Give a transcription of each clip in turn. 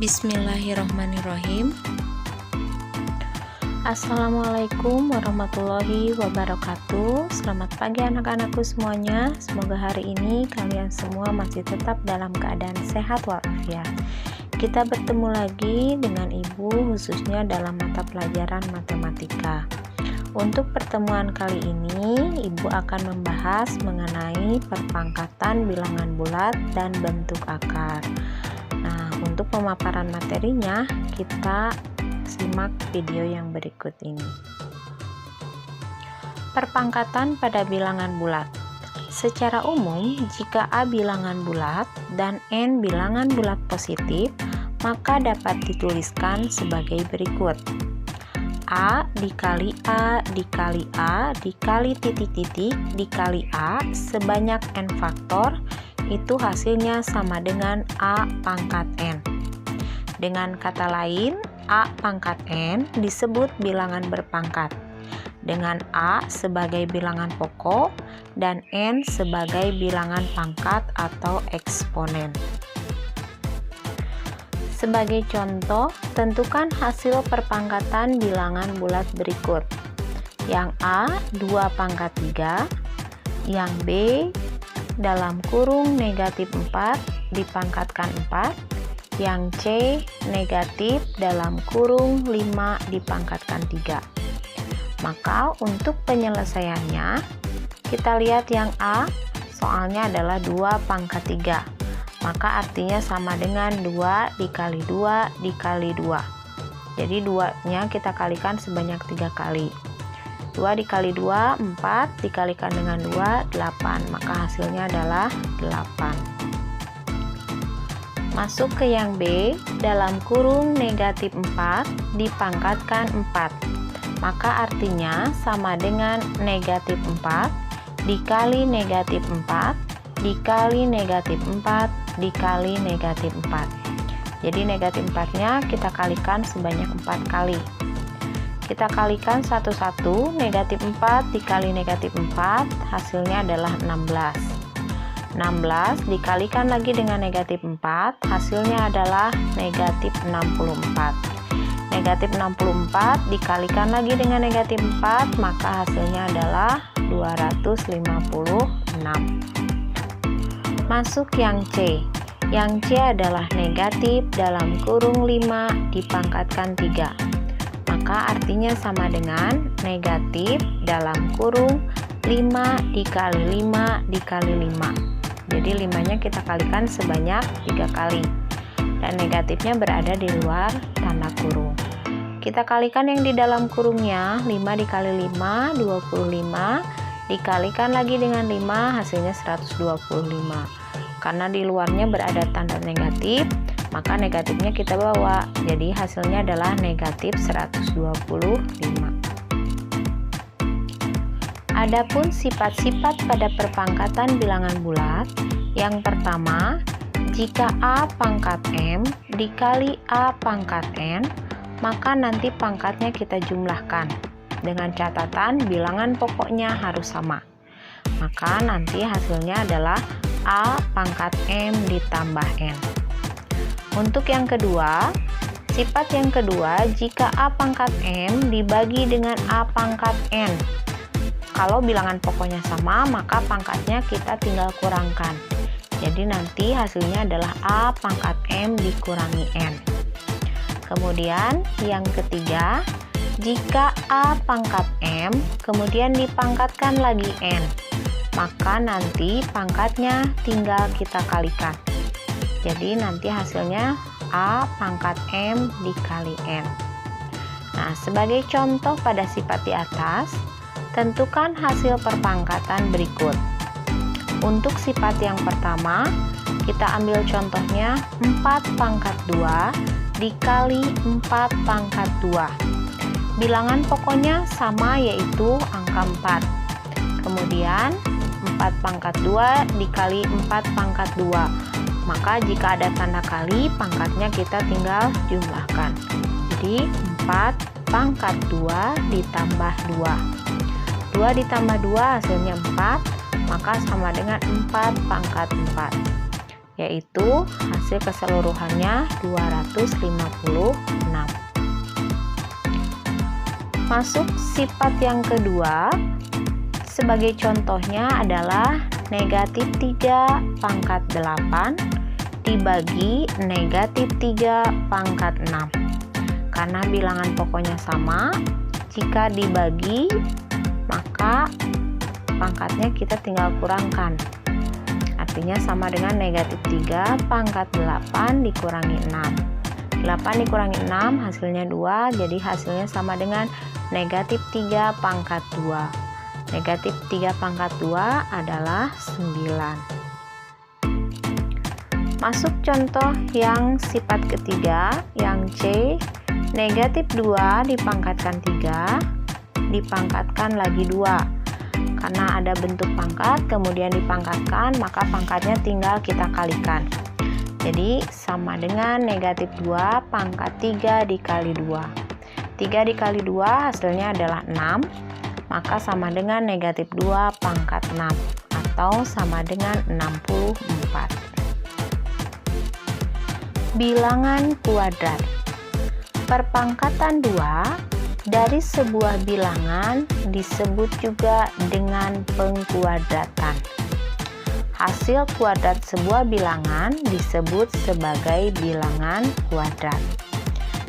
Bismillahirrahmanirrahim. Assalamualaikum warahmatullahi wabarakatuh. Selamat pagi anak-anakku semuanya. Semoga hari ini kalian semua masih tetap dalam keadaan sehat walafiat. Kita bertemu lagi dengan Ibu khususnya dalam mata pelajaran matematika. Untuk pertemuan kali ini, Ibu akan membahas mengenai perpangkatan bilangan bulat dan bentuk akar. Nah, untuk pemaparan materinya, kita simak video yang berikut ini. Perpangkatan pada bilangan bulat. Secara umum, jika A bilangan bulat dan N bilangan bulat positif, maka dapat dituliskan sebagai berikut. A dikali A dikali A dikali titik-titik dikali A sebanyak N faktor, itu hasilnya sama dengan A pangkat N. Dengan kata lain, A pangkat N disebut bilangan berpangkat, dengan A sebagai bilangan pokok dan N sebagai bilangan pangkat atau eksponen. Sebagai contoh, tentukan hasil perpangkatan bilangan bulat berikut. Yang A 2 pangkat 3, yang B dalam kurung negatif 4 dipangkatkan 4, yang C negatif dalam kurung 5 dipangkatkan 3. Maka untuk penyelesaiannya, kita lihat yang A, soalnya adalah 2 pangkat 3. Maka artinya sama dengan 2 dikali 2 dikali 2. Jadi 2-nya kita kalikan sebanyak 3 kali. 2 dikali 2, 4, dikalikan dengan 2, 8. Maka hasilnya adalah 8. Masuk ke yang B, dalam kurung negatif 4 dipangkatkan 4. Maka artinya sama dengan negatif 4 dikali negatif 4 dikali negatif 4 dikali negatif 4. Jadi negatif 4-nya kita kalikan sebanyak 4 kali. Kita kalikan satu-satu, negatif 4 dikali negatif 4, hasilnya adalah 16. 16 dikalikan lagi dengan negatif 4, hasilnya adalah negatif 64. Negatif 64 dikalikan lagi dengan negatif 4, maka hasilnya adalah 256. Masuk yang C. Yang C adalah negatif dalam kurung 5 dipangkatkan 3. Maka artinya sama dengan negatif dalam kurung 5 dikali 5 dikali 5. Jadi 5-nya kita kalikan sebanyak 3 kali. Dan negatifnya berada di luar tanda kurung. Kita kalikan yang di dalam kurungnya, 5 dikali 5, 25. Dikalikan lagi dengan 5, hasilnya 125. Karena di luarnya berada tanda negatif, maka negatifnya kita bawa, jadi hasilnya adalah negatif 125. Adapun sifat-sifat pada perpangkatan bilangan bulat, yang pertama, jika A pangkat M dikali A pangkat N, maka nanti pangkatnya kita jumlahkan, dengan catatan bilangan pokoknya harus sama. Maka nanti hasilnya adalah A pangkat M ditambah N. Untuk yang kedua, sifat yang kedua, jika A pangkat M dibagi dengan A pangkat N. Kalau bilangan pokoknya sama, maka pangkatnya kita tinggal kurangkan. Jadi nanti hasilnya adalah A pangkat M dikurangi N. Kemudian yang ketiga, jika A pangkat M kemudian dipangkatkan lagi N, maka nanti pangkatnya tinggal kita kalikan. Jadi nanti hasilnya A pangkat M dikali N. Nah, sebagai contoh pada sifat di atas, tentukan hasil perpangkatan berikut. Untuk sifat yang pertama, kita ambil contohnya 4 pangkat 2 dikali 4 pangkat 2. Bilangan pokoknya sama, yaitu angka 4. Kemudian 4 pangkat 2 dikali 4 pangkat 2. Maka jika ada tanda kali, pangkatnya kita tinggal jumlahkan. Jadi 4 pangkat 2 ditambah 2. 2 ditambah 2 hasilnya 4, maka sama dengan 4 pangkat 4. yaitu hasil keseluruhannya 256. Masuk sifat yang kedua, sebagai contohnya adalah negatif 3 pangkat 8 dibagi negatif 3 pangkat 6. Karena bilangan pokoknya sama, jika dibagi maka pangkatnya kita tinggal kurangkan. Artinya sama dengan negatif 3 pangkat 8 dikurangi 6. 8 dikurangi 6 hasilnya 2, jadi hasilnya sama dengan negatif 3 pangkat 2. Negatif 3 pangkat 2 adalah 9. Masuk contoh yang sifat ketiga, yang C. Negatif 2 dipangkatkan 3, dipangkatkan lagi 2. Karena ada bentuk pangkat, kemudian dipangkatkan, maka pangkatnya tinggal kita kalikan. Jadi sama dengan negatif 2 pangkat 3 dikali 2. 3 dikali 2 hasilnya adalah 6, maka sama dengan negatif 2 pangkat 6, atau sama dengan 64. Bilangan kuadrat. Perpangkatan 2 dari sebuah bilangan disebut juga dengan pengkuadratan. Hasil kuadrat sebuah bilangan disebut sebagai bilangan kuadrat.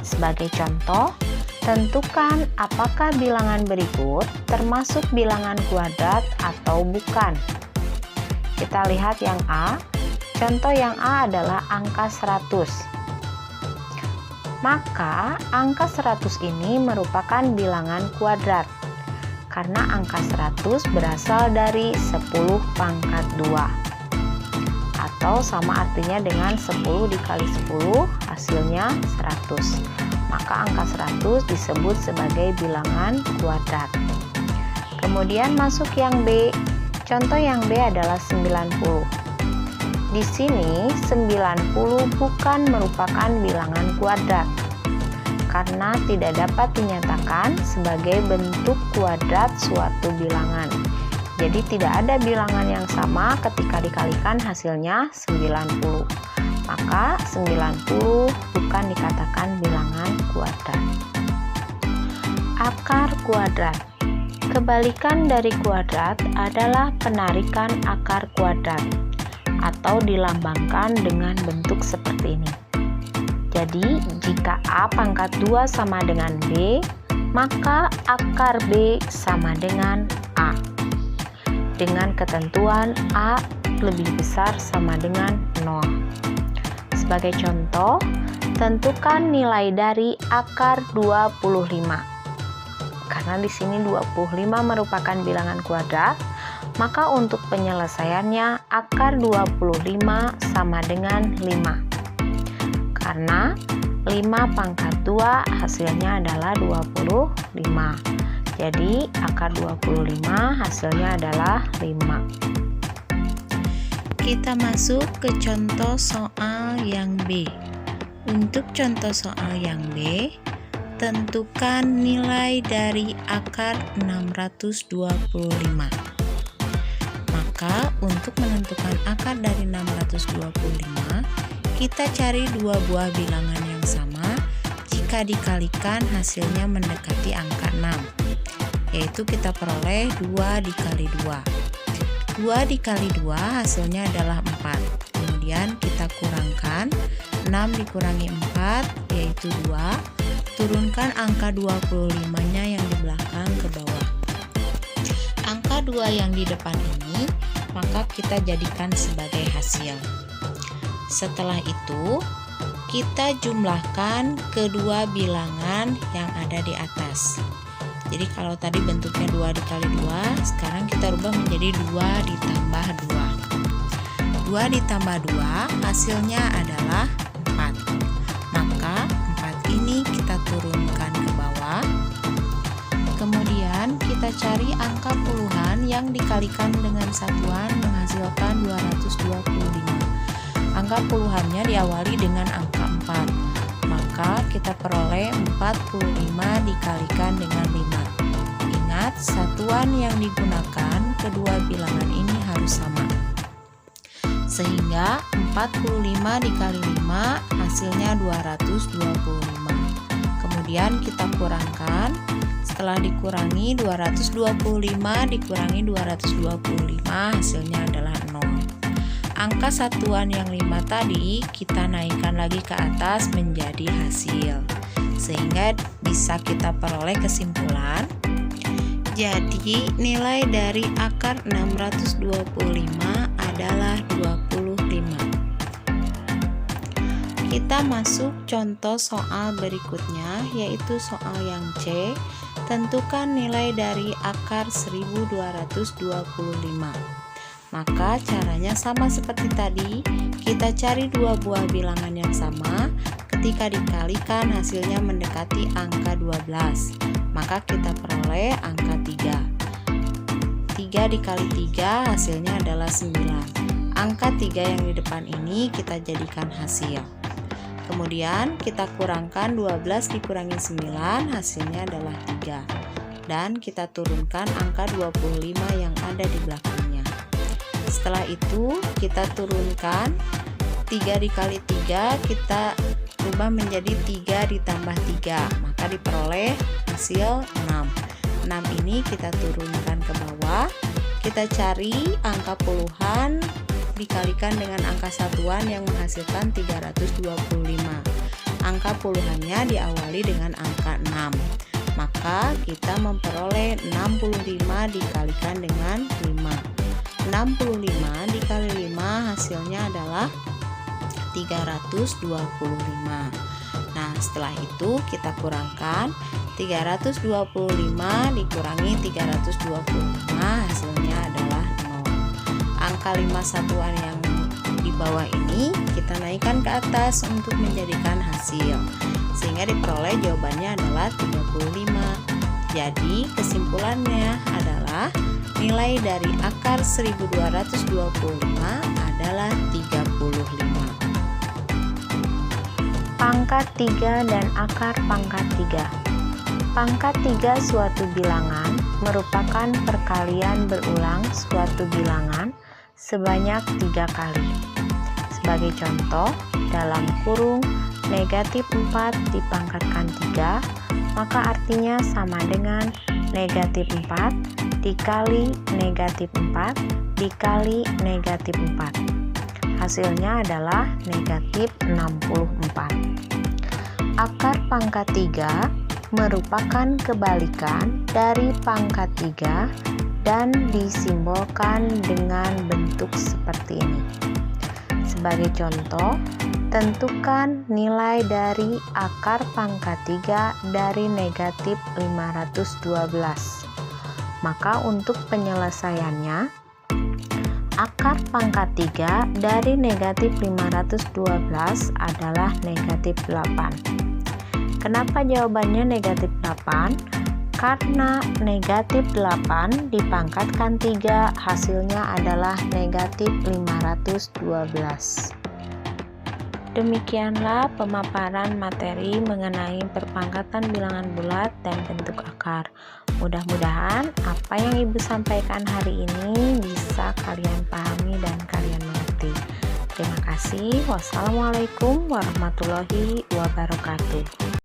Sebagai contoh, tentukan apakah bilangan berikut termasuk bilangan kuadrat atau bukan. Kita lihat yang A. Contoh yang A adalah angka 100. Maka angka 100 ini merupakan bilangan kuadrat karena angka 100 berasal dari 10 pangkat 2, atau sama artinya dengan 10 dikali 10 hasilnya 100. Maka angka 100 disebut sebagai bilangan kuadrat. Kemudian masuk yang B. Contoh yang B adalah 90. Di sini 90 bukan merupakan bilangan kuadrat karena tidak dapat dinyatakan sebagai bentuk kuadrat suatu bilangan. Jadi tidak ada bilangan yang sama ketika dikalikan hasilnya 90. Maka 90 bukan dikatakan bilangan kuadrat. Akar kuadrat. Kebalikan dari kuadrat adalah penarikan akar kuadrat, atau dilambangkan dengan bentuk seperti ini. Jadi, jika A pangkat 2 sama dengan B, maka akar B sama dengan A. Dengan ketentuan A lebih besar sama dengan 0. Sebagai contoh, tentukan nilai dari akar 25. Karena di sini 25 merupakan bilangan kuadrat, maka untuk penyelesaiannya akar 25 sama dengan 5. Karena 5 pangkat 2 hasilnya adalah 25. Jadi akar 25 hasilnya adalah 5. Kita masuk ke contoh soal yang B. Untuk contoh soal yang B, tentukan nilai dari akar 625. Maka untuk menentukan akar dari 625, kita cari dua buah bilangan yang sama jika dikalikan hasilnya mendekati angka 6, yaitu kita peroleh 2 dikali 2. 2 dikali 2 hasilnya adalah 4. Kemudian kita kurangkan 6 dikurangi 4 yaitu 2. Turunkan angka 25-nya yang di belakang ke bawah. Angka 2 yang di depan ini maka kita jadikan sebagai hasil. Setelah itu kita jumlahkan kedua bilangan yang ada di atas. Jadi kalau tadi bentuknya 2 dikali 2, sekarang kita rubah menjadi 2 ditambah 2. 2 ditambah 2 hasilnya adalah 4. Maka 4 ini kita turunkan ke bawah. Kemudian kita cari angka puluhan yang dikalikan dengan satuan menghasilkan 225. Angka puluhannya diawali dengan angka 4. Maka kita peroleh 45 dikalikan dengan 5. Ingat, satuan yang digunakan kedua bilangan ini harus sama. sehingga 45 dikali 5 hasilnya 225. Kemudian kita kurangkan. Setelah dikurangi 225 dikurangi 225 hasilnya adalah 0. Angka satuan yang 5 tadi kita naikkan lagi ke atas menjadi hasil, sehingga bisa kita peroleh kesimpulan. Jadi nilai dari akar 625 adalah 25. Kita masuk contoh soal berikutnya, yaitu soal yang C. Tentukan nilai dari akar 1225. Maka caranya sama seperti tadi, kita cari dua buah bilangan yang sama. Ketika dikalikan hasilnya mendekati angka 12, maka kita peroleh angka 3. 3 dikali 3 hasilnya adalah 9. Angka 3 yang di depan ini kita jadikan hasil. Kemudian kita kurangkan 12 dikurangi 9 hasilnya adalah 3. Dan kita turunkan angka 25 yang ada di belakangnya. Setelah itu kita turunkan 3 dikali 3 kita rubah menjadi 3 ditambah 3, maka diperoleh hasil 6. 6 ini kita turunkan ke bawah. Kita cari angka puluhan dikalikan dengan angka satuan yang menghasilkan 325. Angka puluhannya diawali dengan angka 6. Maka kita memperoleh 65 dikalikan dengan 5. 65 dikali 5 hasilnya adalah 325. Nah, setelah itu kita kurangkan 325 dikurangi 325 hasilnya adalah 0. Angka 5 satuan yang di bawah ini kita naikkan ke atas untuk menjadikan hasil, sehingga diperoleh jawabannya adalah 35. Jadi kesimpulannya adalah nilai dari akar 1225 adalah 35. Pangkat 3 dan akar pangkat 3. Pangkat 3 suatu bilangan merupakan perkalian berulang suatu bilangan sebanyak 3 kali. Sebagai contoh, dalam kurung negatif 4 dipangkatkan 3, maka artinya sama dengan negatif 4 dikali negatif 4 dikali negatif 4. Hasilnya adalah negatif 64. Akar pangkat 3 merupakan kebalikan dari pangkat 3 dan disimbolkan dengan bentuk seperti ini. Sebagai contoh, tentukan nilai dari akar pangkat 3 dari negatif 512. Maka untuk penyelesaiannya, akar pangkat 3 dari negatif 512 adalah negatif 8. Kenapa jawabannya negatif 8? Karena negatif 8 dipangkatkan 3 hasilnya adalah negatif 512. Demikianlah pemaparan materi mengenai perpangkatan bilangan bulat dan bentuk akar. Mudah-mudahan apa yang Ibu sampaikan hari ini bisa kalian pahami dan kalian mengerti. Terima kasih. Wassalamualaikum warahmatullahi wabarakatuh.